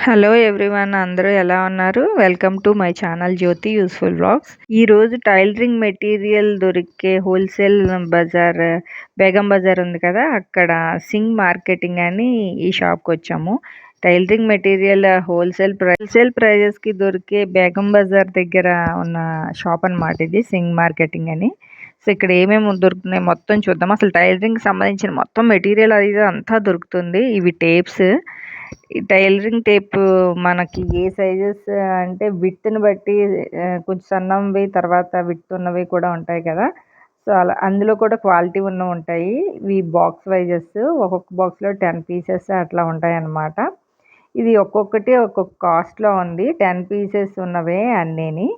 Hello everyone, అందరూ ఎలా ఉన్నారు? Welcome to my channel Jyothi useful vlogs. ఈరోజు టైలరింగ్ మెటీరియల్ దొరికే హోల్సేల్ బజార్, బేగం బజార్ ఉంది కదా, అక్కడ సింగ్ మార్కెటింగ్ అని ఈ షాప్కి వచ్చాము. టైలరింగ్ మెటీరియల్ హోల్సేల్ ప్రైజెస్కి దొరికే బేగం బజార్ దగ్గర ఉన్న షాప్ అనమాట ఇది, సింగ్ మార్కెటింగ్ అని. సో ఇక్కడ ఏమేమి దొరుకుతున్నాయి మొత్తం చూద్దాం. అసలు టైలరింగ్ సంబంధించిన మొత్తం మెటీరియల్ అది అంతా దొరుకుతుంది. ఇవి టేప్స్, ఈ టైలరింగ్ టేప్ మనకి ఏ సైజెస్ అంటే విడ్త్ని బట్టి కొంచెం సన్నవి, తర్వాత విడ్త్ ఉన్నవి కూడా ఉంటాయి కదా. సో అలా అందులో కూడా క్వాలిటీ ఉన్నవి ఉంటాయి. ఇవి బాక్స్ వైజెస్, ఒక్కొక్క బాక్స్లో 10 పీసెస్ అట్లా ఉంటాయి అన్నమాట. ఇది ఒక్కొక్కటి ఒక్కొక్క కాస్ట్లో ఉంది. 10 పీసెస్ ఉన్నవే అన్నీని.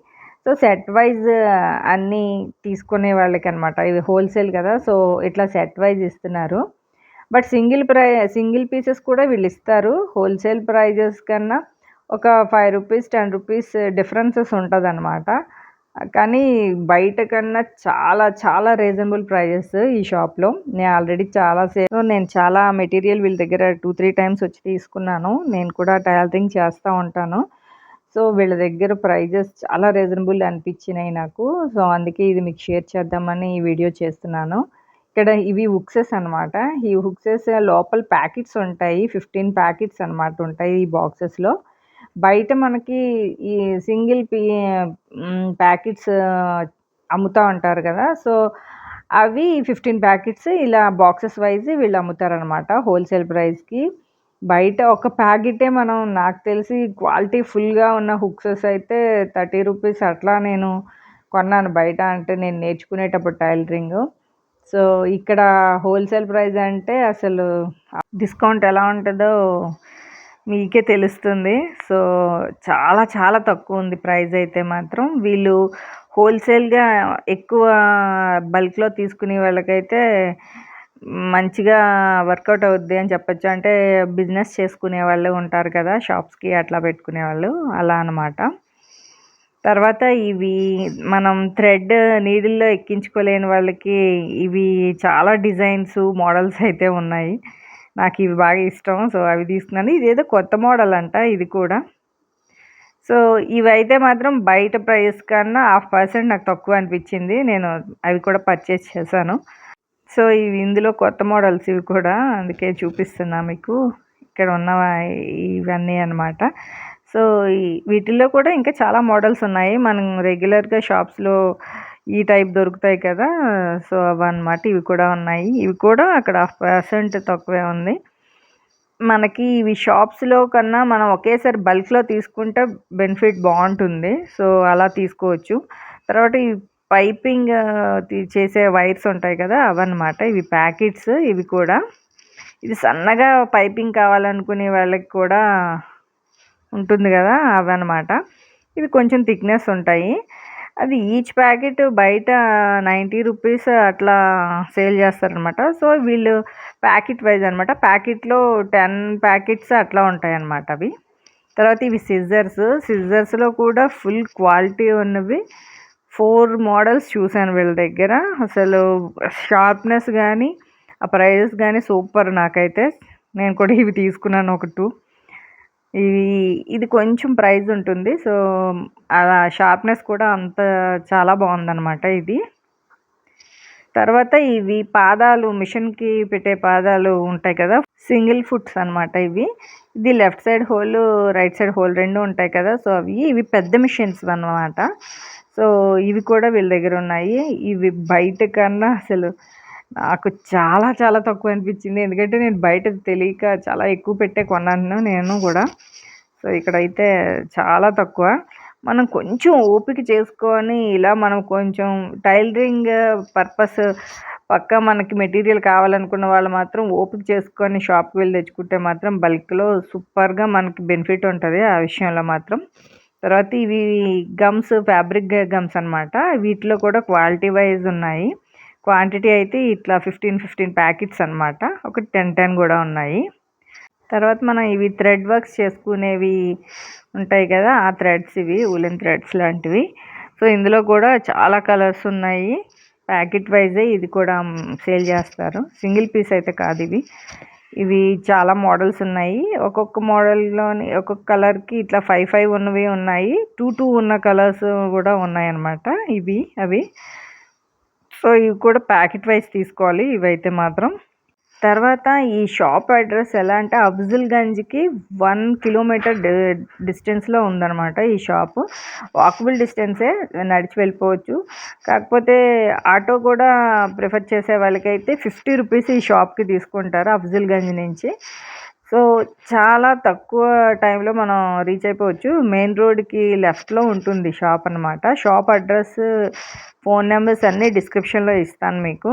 సో సెట్ వైజ్ అన్నీ తీసుకునే వాళ్ళకి అనమాట. ఇవి హోల్సేల్ కదా, సో ఇట్లా సెట్ వైజ్ ఇస్తున్నారు. బట్ సింగిల్ పీసెస్ కూడా వీళ్ళు ఇస్తారు. హోల్సేల్ ప్రైజెస్ కన్నా ఒక 5 రూపీస్ 10 రూపీస్ డిఫరెన్సెస్ ఉంటుందన్నమాట. కానీ బయట కన్నా చాలా చాలా రీజనబుల్ ప్రైజెస్ ఈ షాప్లో. నేను చాలా మెటీరియల్ వీళ్ళ దగ్గర 2-3 టైమ్స్ వచ్చి తీసుకున్నాను. నేను కూడా టైలరింగ్ చేస్తూ ఉంటాను. సో వీళ్ళ దగ్గర ప్రైజెస్ చాలా రీజనబుల్ అనిపించినాయి నాకు. సో అందుకే ఇది మీకు షేర్ చేద్దామని ఈ వీడియో చేస్తున్నాను. ఇక్కడ ఇవి హుక్సెస్ అనమాట. ఈ హుక్సెస్ లోపల ప్యాకెట్స్ ఉంటాయి. 15 ప్యాకెట్స్ అనమాట ఉంటాయి ఈ బాక్సెస్లో. బయట మనకి ఈ సింగిల్ ప్యాకెట్స్ అమ్ముతూ ఉంటారు కదా. సో అవి 15 ప్యాకెట్స్ ఇలా బాక్సెస్ వైజ్ వీళ్ళు అమ్ముతారనమాట హోల్సేల్ ప్రైస్కి. బయట ఒక ప్యాకెటే నాకు తెలిసి క్వాలిటీ ఫుల్గా ఉన్న హుక్సెస్ అయితే 30 రూపీస్ అట్లా నేను కొన్నాను బయట. అంటే నేను నేర్చుకునేటప్పుడు టైలరింగ్. సో ఇక్కడ హోల్సేల్ ప్రైస్ అంటే అసలు డిస్కౌంట్ ఎలా ఉంటుందో మీకే తెలుస్తుంది. సో చాలా చాలా తక్కువ ఉంది ప్రైస్ అయితే మాత్రం. వీళ్ళు హోల్సేల్గా ఎక్కువ బల్క్లో తీసుకునే వాళ్ళకైతే మంచిగా వర్కౌట్ అవుద్ది అని చెప్పచ్చు. అంటే బిజినెస్ చేసుకునే వాళ్ళు ఉంటారు కదా, షాప్స్కి అట్లా పెట్టుకునే వాళ్ళు, అలా అనమాట. తర్వాత ఇవి మనం థ్రెడ్ నీడిల్లో ఎక్కించుకోలేని వాళ్ళకి ఇవి చాలా డిజైన్స్, మోడల్స్ అయితే ఉన్నాయి. నాకు ఇవి బాగా ఇష్టం. సో అవి తీసుకున్నాను. ఇదేదో కొత్త మోడల్ అంట ఇది కూడా. సో ఇవైతే మాత్రం బయట ప్రైస్ కన్నా 50% నాకు తక్కువ అనిపించింది. నేను అవి కూడా పర్చేస్ చేశాను. సో ఇవి ఇందులో కొత్త మోడల్స్ ఇవి కూడా, అందుకే చూపిస్తున్నా మీకు. ఇక్కడ ఉన్న ఇవన్నీ అనమాట. సో వీటిల్లో కూడా ఇంకా చాలా మోడల్స్ ఉన్నాయి. మనం రెగ్యులర్గా షాప్స్లో ఈ టైప్ దొరుకుతాయి కదా, సో అవన్నమాట. ఇవి కూడా ఉన్నాయి. ఇవి కూడా అక్కడ 50% తక్కువే ఉంది. మనకి ఇవి షాప్స్లో కన్నా మనం ఒకేసారి బల్క్లో తీసుకుంటే బెనిఫిట్ బాగుంటుంది. సో అలా తీసుకోవచ్చు. తర్వాత ఈ పైపింగ్ చేసే వైర్స్ ఉంటాయి కదా, అవన్నమాట. ఇవి ప్యాకెట్స్. ఇవి కూడా ఇది సన్నగా పైపింగ్ కావాలనుకునే వాళ్ళకి కూడా ఉంటుంది కదా, అవన్నమాట. ఇవి కొంచెం థిక్నెస్ ఉంటాయి. అది ఈచ్ ప్యాకెట్ బయట 90 రూపీస్ అట్లా సేల్ చేస్తారనమాట. సో వీళ్ళు ప్యాకెట్ వైజ్ అనమాట. ప్యాకెట్లో 10 ప్యాకెట్స్ అట్లా ఉంటాయి అన్నమాట అవి. తర్వాత ఇవి సిజర్స్లో కూడా ఫుల్ క్వాలిటీ ఉన్నవి 4 మోడల్స్ చూశాను వీళ్ళ దగ్గర. అసలు షార్ప్నెస్ కానీ ఆ ప్రైజెస్ కానీ సూపర్. నాకైతే నేను కూడా ఇవి తీసుకున్నాను ఒక 2. ఇది కొంచెం ప్రైస్ ఉంటుంది. సో అలా షార్ప్నెస్ కూడా అంత చాలా బాగుందన్నమాట ఇది. తర్వాత ఇవి పాదాలు, మిషన్కి పెట్టే పాదాలు ఉంటాయి కదా, సింగిల్ ఫుట్స్ అనమాట ఇవి. ఇది left side whole, right side whole 2 ఉంటాయి కదా. సో ఇవి పెద్ద మిషన్స్ అన్నమాట. సో ఇవి కూడా వీళ్ళ దగ్గర ఉన్నాయి. ఇవి బయట కన్నా అసలు నాకు చాలా చాలా తక్కువ అనిపించింది. ఎందుకంటే నేను బయట తెలియక చాలా ఎక్కువ పెట్టే కొన్నాను నేను కూడా. సో ఇక్కడైతే చాలా తక్కువ. మనం కొంచెం ఓపిక చేసుకొని ఇలా మనం కొంచెం టైలరింగ్ పర్పస్ పక్కా మనకి మెటీరియల్ కావాలనుకున్న వాళ్ళు మాత్రం ఓపిక చేసుకొని షాప్కి వెళ్ళి తెచ్చుకుంటే మాత్రం బల్క్లో సూపర్గా మనకి బెనిఫిట్ ఉంటుంది ఆ విషయంలో మాత్రం. తర్వాత ఇవి గమ్స్, ఫ్యాబ్రిక్ గమ్స్ అనమాట. వీటిలో కూడా క్వాలిటీ వైజ్ ఉన్నాయి. క్వాంటిటీ అయితే ఇట్లా 15 ప్యాకెట్స్ అనమాట. ఒక 10 కూడా ఉన్నాయి. తర్వాత మనం ఇవి థ్రెడ్ వర్క్స్ చేసుకునేవి ఉంటాయి కదా, ఆ థ్రెడ్స్, ఇవి ఉలెన్ థ్రెడ్స్ లాంటివి. సో ఇందులో కూడా చాలా కలర్స్ ఉన్నాయి. ప్యాకెట్ వైజే ఇది కూడా సేల్ చేస్తారు. సింగిల్ పీస్ అయితే కాదు ఇవి. ఇవి చాలా మోడల్స్ ఉన్నాయి. ఒక్కొక్క మోడల్‌లోని ఒక్కొక్క కలర్‌కి ఇట్లా 5 ఉన్నవి ఉన్నాయి. 2 ఉన్న కలర్స్ గూడా ఉన్నాయన్నమాట అవి. సో, ఇవి కూడా ప్యాకెట్ వైస్ తీసుకోవాలి ఇవైతే మాత్రం. తర్వాత ఈ షాప్ అడ్రస్ ఎలా అంటే అఫ్జల్‌గంజ్‌కి 1 కిలోమీటర్ డిస్టెన్స్‌లో ఉందన్నమాట ఈ షాపు. వాకబుల్ డిస్టెన్సే, నడిచి వెళ్ళిపోవచ్చు. కాకపోతే ఆటో కూడా ప్రిఫర్ చేసే వాళ్ళకైతే 50 రూపీస్ ఈ షాప్‌కి తీసుకుంటారు అఫ్జల్‌గంజ్ నుంచి. సో, చాలా తక్కువ టైంలో మనం రీచ్ అయిపోవచ్చు. మెయిన్ రోడ్‌కి లెఫ్ట్‌లో ఉంటుంది షాప్ అన్నమాట. షాప్ అడ్రస్, ఫోన్ నెంబర్స్ అన్నీ డిస్క్రిప్షన్‌లో ఇస్తాను మీకు.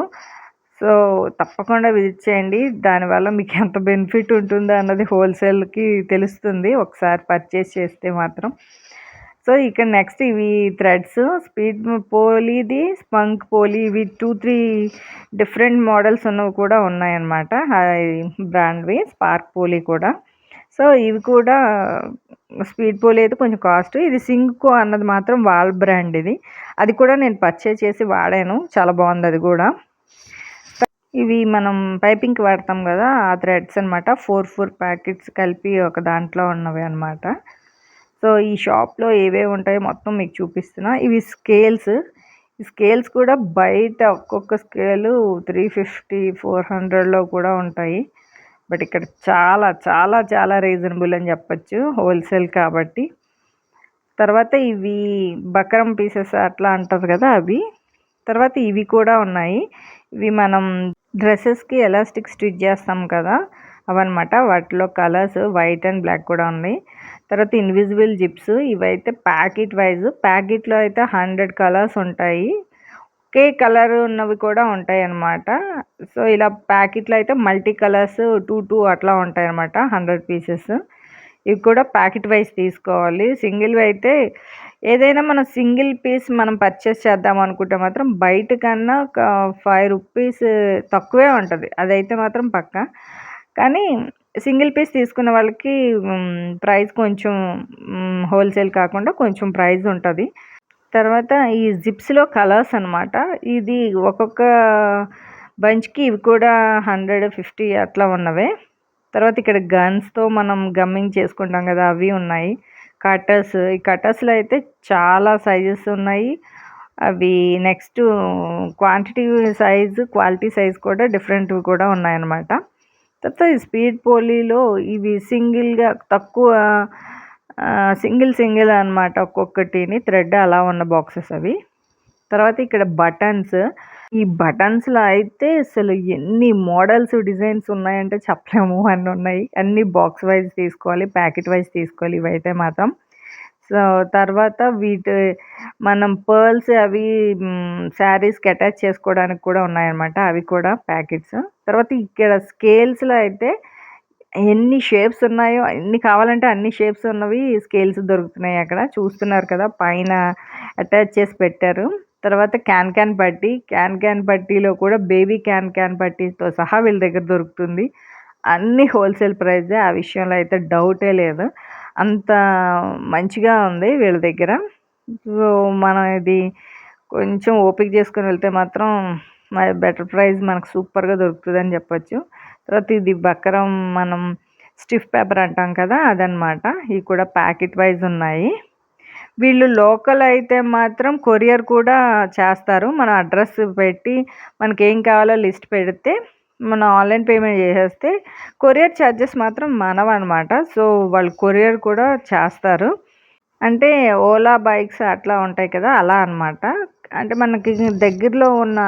సో, తప్పకుండా విజిట్ చేయండి. దానివల్ల మీకు ఎంత బెనిఫిట్ ఉంటుందో అన్నది హోల్‌సేల్‌కి తెలుస్తుంది ఒకసారి పర్చేస్ చేస్తే మాత్రం. సో, ఇక్కడ నెక్స్ట్ ఇవి థ్రెడ్స్ స్పీడ్ పోలీది, స్పంక్ పోలీ ఇవి 2, 3 డిఫరెంట్ మోడల్స్ ఉన్నవి కూడా ఉన్నాయన్నమాట. బ్రాండ్‌వి స్పార్క్ పోలీ కూడా. సో, ఇవి కూడా స్పీడ్ పోలీ అయితే కొంచెం కాస్ట్. ఇది సింకో అన్నది మాత్రం వాళ్ళ బ్రాండ్ ఇది. అది కూడా నేను పర్చేస్ చేసి వాడాను. చాలా బాగుంది అది కూడా. ఇవి మనం పైపింగ్‌కి వాడతాం గదా! ఆ థ్రెడ్స్ అనమాట. 4 ప్యాకెట్స్ కలిపి ఒక దాంట్లో ఉన్నవి అనమాట. సో, ఈ షాప్‌లో ఏవేవి ఉంటాయో మొత్తం మీకు చూపిస్తున్నా. ఇవి స్కేల్స్. ఈ స్కేల్స్ కూడా బయట ఒక్కొక్క స్కేలు 350, 400లో కూడా ఉంటాయి. బట్ ఇక్కడ చాలా చాలా చాలా రీజనబుల్ అని చెప్పొచ్చు. హోల్‌సేల్ కాబట్టి. తర్వాత ఇవి బక్రం పీసెస్ అట్లా అంటారు కదా! అవి. తర్వాత ఇవి కూడా ఉన్నాయి. ఇవి మనం డ్రెస్సెస్‌కి ఎలాస్టిక్ స్టిచ్ చేస్తాం కదా! అవన్నమాట. వాటిలో కలర్స్ వైట్ అండ్ బ్లాక్ కూడా ఉన్నాయి. తర్వాత ఇన్విజిబుల్ జిప్స్ ఇవైతే ప్యాకెట్ వైస్. ప్యాకెట్‌లో అయితే 100 కలర్స్ ఉంటాయి. ఒకే కలర్ ఉన్నవి కూడా ఉంటాయన్నమాట. సో, ఇలా ప్యాకెట్‌లో అయితే మల్టీ కలర్స్ 2 అట్లా ఉంటాయన్నమాట. 100 పీసెస్. ఇవి కూడా ప్యాకెట్ వైస్ తీసుకోవాలి. సింగిల్‌వి అయితే ఏదైనా మనం సింగిల్ పీస్ మనం పర్చేస్ చేద్దాం అనుకుంటే మాత్రం బయట కన్నా ఒక 5 రూపీస్ తక్కువే ఉంటది. అదైతే మాత్రం పక్కా. కానీ సింగిల్ పీస్ తీసుకున్న వాళ్ళకి ప్రైస్ కొంచెం హోల్‌సేల్ కాకుండా కొంచెం ప్రైస్ ఉంటది. తర్వాత ఈ జిప్స్‌లో కలర్స్ అనమాట. ఇది ఒక్కొక్క బంచ్‌కి ఇవి కూడా 100, 50 అట్లా ఉన్నవే. తర్వాత ఇక్కడ గన్స్‌తో మనం గమ్మింగ్ చేసుకుంటాం కదా! అవి ఉన్నాయి. కట్టర్స్ ఈ కట్టర్స్‌లో అయితే చాలా సైజెస్ ఉన్నాయి. అవి next quantity size, quality size కూడా డిఫరెంట్‌వి కూడా ఉన్నాయన్నమాట. తర్వాత ఈ స్పీడ్ పోలీలో ఇవి సింగిల్‌గా తక్కువ సింగిల్ అనమాట ఒక్కొక్కటిని థ్రెడ్ అలా ఉన్న బాక్సెస్ అవి. తర్వాత ఇక్కడ బటన్స్. ఈ బటన్స్‌లో అయితే అసలు ఎన్ని మోడల్స్, డిజైన్స్ ఉన్నాయంటే చెప్పలేము అన్నున్నాయి. అన్నీ బాక్స్ వైస్ తీసుకోవాలి, ప్యాకెట్ వైస్ తీసుకోవాలి ఇవైతే మాత్రం. సో, తర్వాత మనం పర్ల్స్ అవి శారీస్‌కి అటాచ్ చేసుకోవడానికి కూడా ఉన్నాయన్నమాట. అవి కూడా ప్యాకెట్స్. తర్వాత ఇక్కడ స్కేల్స్‌లో అయితే ఎన్ని షేప్స్ ఉన్నాయో, ఎన్ని కావాలంటే అన్ని షేప్స్ ఉన్నవి స్కేల్స్ దొరుకుతున్నాయి అక్కడ. చూస్తున్నారు కదా! పైన అటాచ్ చేసి పెట్టారు. తర్వాత క్యాన్ పట్టీ. క్యాన్ పట్టీలో కూడా బేబీ క్యాన్ పట్టీతో సహా వీళ్ళ దగ్గర దొరుకుతుంది. అన్నీ హోల్‌సేల్ ప్రైజే. ఆ విషయంలో అయితే డౌటే లేదు. అంత మంచిగా ఉంది వీళ్ళ దగ్గర. సో, మనం ఇది కొంచెం ఓపిక చేసుకొని వెళ్తే మాత్రం బెటర్ ప్రైస్ మనకు సూపర్‌గా దొరుకుతదని చెప్పొచ్చు. తర్వాత ఇది బక్రం మనం స్టిఫ్ పేపర్ అంటాం కదా! అదనమాట. ఇవి కూడా ప్యాకెట్ వైస్ ఉన్నాయి. వీళ్ళు లోకల్ అయితే మాత్రం కొరియర్ కూడా చేస్తారు. మన అడ్రస్ పెట్టి మనకేం కావాలో లిస్ట్ పెడితే మనం ఆన్‌లైన్ పేమెంట్ చేసేస్తే కొరియర్ చార్జెస్ మాత్రం మనవనమాట. సో, వాళ్ళు కొరియర్ కూడా చేస్తారు. అంటే ఓలా బైక్స్ అట్లా ఉంటాయి కదా! అలా అనమాట. అంటే మనకి దగ్గరలో ఉన్న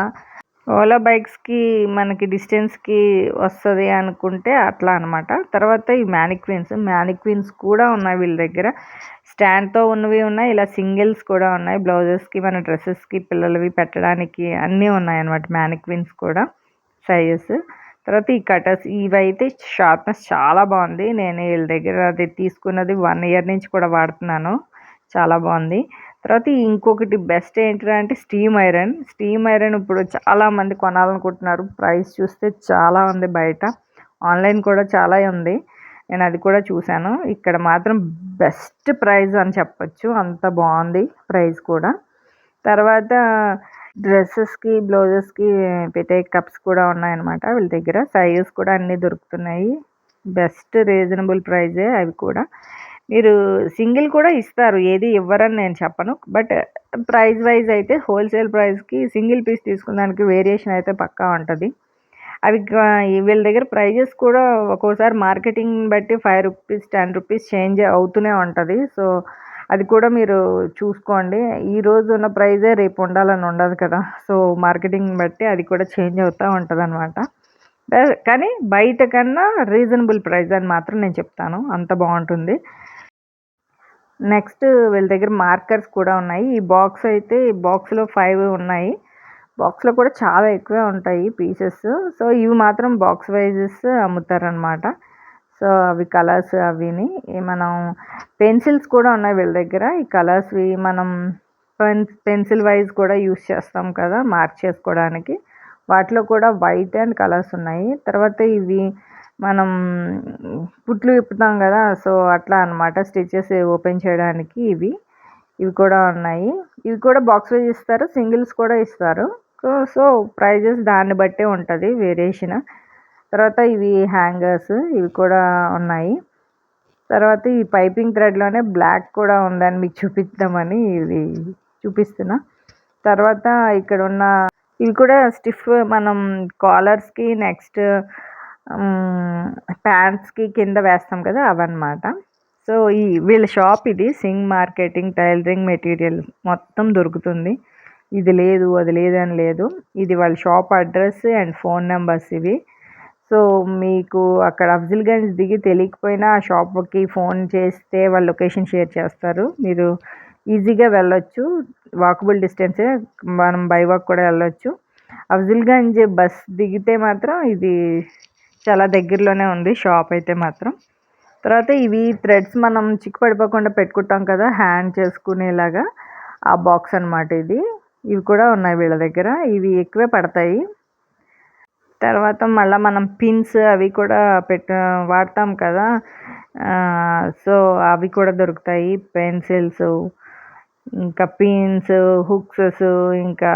ఓలా బైక్స్‌కి మనకి డిస్టెన్స్‌కి వస్తది అనుకుంటే అట్లా అనమాట. తర్వాత ఈ మ్యానిక్విన్స్ కూడా ఉన్నాయి వీళ్ళ దగ్గర. స్టాండ్‌తో ఉన్నవి ఉన్నాయి. ఇలా సింగిల్స్ కూడా ఉన్నాయి. బ్లౌజెస్‌కి, మన డ్రెసెస్‌కి, పిల్లలవి పెట్టడానికి అన్నీ ఉన్నాయన్నమాట మ్యానిక్విన్స్ కూడా సైజెస్. తర్వాత ఈ కటర్స్ ఇవైతే షార్ప్‌నెస్ చాలా బాగుంది. నేను వీళ్ళ దగ్గర అది తీసుకున్నది 1 ఇయర్ నుంచి కూడా వాడుతున్నాను. చాలా బాగుంది. తర్వాత ఇంకొకటి బెస్ట్ ఏంటిరా అంటే స్టీమ్ ఐరన్. స్టీమ్ ఐరన్ ఇప్పుడు చాలామంది కొనాలనుకుంటున్నారు. ప్రైస్ చూస్తే చాలా ఉంది బయట. ఆన్‌లైన్ కూడా చాలా ఉంది. నేను అది కూడా చూశాను. ఇక్కడ మాత్రం బెస్ట్ ప్రైస్ అని చెప్పొచ్చు. అంత బాగుంది ప్రైస్ కూడా. తర్వాత డ్రెస్సెస్‌కి, బ్లౌజెస్‌కి పెట్టే కప్స్ కూడా ఉన్నాయన్నమాట వీళ్ళ దగ్గర. సైజెస్ కూడా అన్నీ దొరుకుతున్నాయి. బెస్ట్ రీజనబుల్ ప్రైజే అవి కూడా. మీరు సింగిల్ కూడా ఇస్తారు. ఏది ఇవ్వరని నేను చెప్పను. బట్ ప్రైస్ వైస్ అయితే హోల్‌సేల్ ప్రైస్‌కి సింగిల్ పీస్ తీసుకున్న దానికి వేరియేషన్ అయితే పక్కా ఉంటది. అవి వీళ్ళ దగ్గర ప్రైజెస్ కూడా ఒక్కోసారి మార్కెటింగ్‌ని బట్టి రూ. 5, రూ. 10 చేంజ్ అవుతూనే ఉంటది. సో, అది కూడా మీరు చూసుకోండి. ఈరోజు ఉన్న ప్రైజే రేపు ఉండాలని ఉండదు కదా! సో, మార్కెటింగ్‌ని బట్టి అది కూడా చేంజ్ అవుతా ఉంటదనమాట. కానీ బయట కన్నా రీజనబుల్ ప్రైస్ అని మాత్రం నేను చెప్తాను. అంత బావుంటుంది. నెక్స్ట్ వీళ్ళ దగ్గర మార్కర్స్ కూడా ఉన్నాయి. ఈ బాక్స్ అయితే బాక్స్‌లో 5 ఉన్నాయి. బాక్స్‌లో కూడా చాలా ఎక్కువే ఉంటాయి పీసెస్. సో, ఇవి మాత్రం బాక్స్ వైజెస్ అమ్ముతారనమాట. సో, అవి కలర్స్ అవిని. మనం పెన్సిల్స్ కూడా ఉన్నాయి వీళ్ళ దగ్గర. ఈ కలర్స్‌వి మనం పెన్సిల్ వైజ్ కూడా యూజ్ చేస్తాం కదా! మార్క్ చేసుకోవడానికి. వాటిలో కూడా వైట్ అండ్ కలర్స్ ఉన్నాయి. తర్వాత ఇవి మనం కుట్లు విప్పుతాం కదా! సో, అట్లా అనమాట. స్టిచెస్ ఓపెన్ చేయడానికి ఇవి. ఇవి కూడా ఉన్నాయి. ఇవి కూడా బాక్స్ వైజ్ ఇస్తారు. సింగిల్స్ కూడా ఇస్తారు. సో, ప్రైజెస్ దాన్ని బట్టే ఉంటది వేరియేషన్. తర్వాత ఇవి హ్యాంగర్స్ ఇవి కూడా ఉన్నాయి. తర్వాత ఈ పైపింగ్ థ్రెడ్‌లోనే బ్లాక్ కూడా ఉందని మీకు చూపిద్దామని ఇది చూపిస్తున్నా. తర్వాత ఇక్కడున్న ఇవి కూడా స్టిఫ్ మనం కాలర్స్‌కి నెక్స్ట్ ప్యాంట్స్‌కి కింద వేస్తాం కదా! అవన్నమాట. సో, వీళ్ళ షాప్ ఇది. సింగ్ మార్కెటింగ్ టైలరింగ్ మెటీరియల్ మొత్తం దొరుకుతుంది. ఇది లేదు, అది లేదని లేదు. ఇది వాళ్ళ shop address and phone numbers ఇవి. సో, మీకు అక్కడ అఫ్జల్‌గంజ్ దిగి తెలియకపోయినా ఆ షాప్‌కి ఫోన్ చేస్తే వాళ్ళు లొకేషన్ షేర్ చేస్తారు. మీరు ఈజీగా వెళ్ళొచ్చు. వాకబుల్ డిస్టెన్సే. మనం బై వాక్ కూడా వెళ్ళొచ్చు. అఫ్జల్‌గంజ్ బస్ దిగితే మాత్రం ఇది చాలా దగ్గరలోనే ఉంది షాప్ అయితే మాత్రం. తర్వాత ఇవి థ్రెడ్స్ మనం చిక్కు పడిపోకుండా పెట్టుకుంటాం కదా! హ్యాంగ్ చేసుకునేలాగా ఆ బాక్స్ అనమాట ఇది. ఇవి కూడా ఉన్నాయి వీళ్ళ దగ్గర. ఇవి ఎక్కువే పడతాయి. తర్వాత మళ్ళా మనం పిన్స్ అవి కూడా వాడతాం కదా! సో, అవి కూడా దొరుకుతాయి. పెన్సిల్స్, ఇంకా పిన్స్, హుక్సెస్ ఇంకా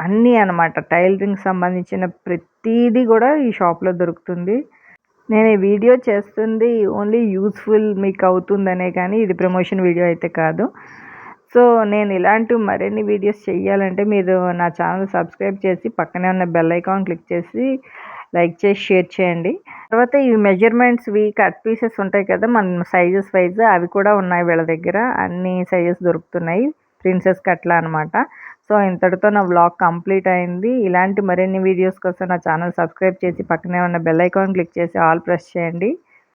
అన్నీ అనమాట. టైలరింగ్‌కి సంబంధించిన ప్రతీది కూడా ఈ షాప్‌లో దొరుకుతుంది. నేను ఈ వీడియో చేస్తుంది ఓన్లీ యూజ్‌ఫుల్ మీకు అవుతుందనే కానీ ఇది ప్రమోషన్ వీడియో అయితే కాదు. సో, నేను ఇలాంటి మరిన్ని వీడియోస్ చేయాలంటే మీరు నా ఛానల్ సబ్స్క్రైబ్ చేసి పక్కనే ఉన్న బెల్ ఐకాన్ క్లిక్ చేసి లైక్ చేసి షేర్ చేయండి. తర్వాత ఈ మెజర్మెంట్స్‌వి కట్ పీసెస్ ఉంటాయి కదా! మన సైజెస్ వైస్ అవి కూడా ఉన్నాయి వీళ్ళ దగ్గర. అన్ని సైజెస్ దొరుకుతున్నాయి. ప్రిన్సెస్ కట్‌లా అనమాట. సో, ఇంతటితో నా వ్లాగ్ కంప్లీట్ అయింది. ఇలాంటి మరిన్ని వీడియోస్ కోసం నా ఛానల్ సబ్స్క్రైబ్ చేసి పక్కనే ఉన్న బెల్ ఐకాన్ క్లిక్ చేసి ఆల్ ప్రెస్ చేయండి.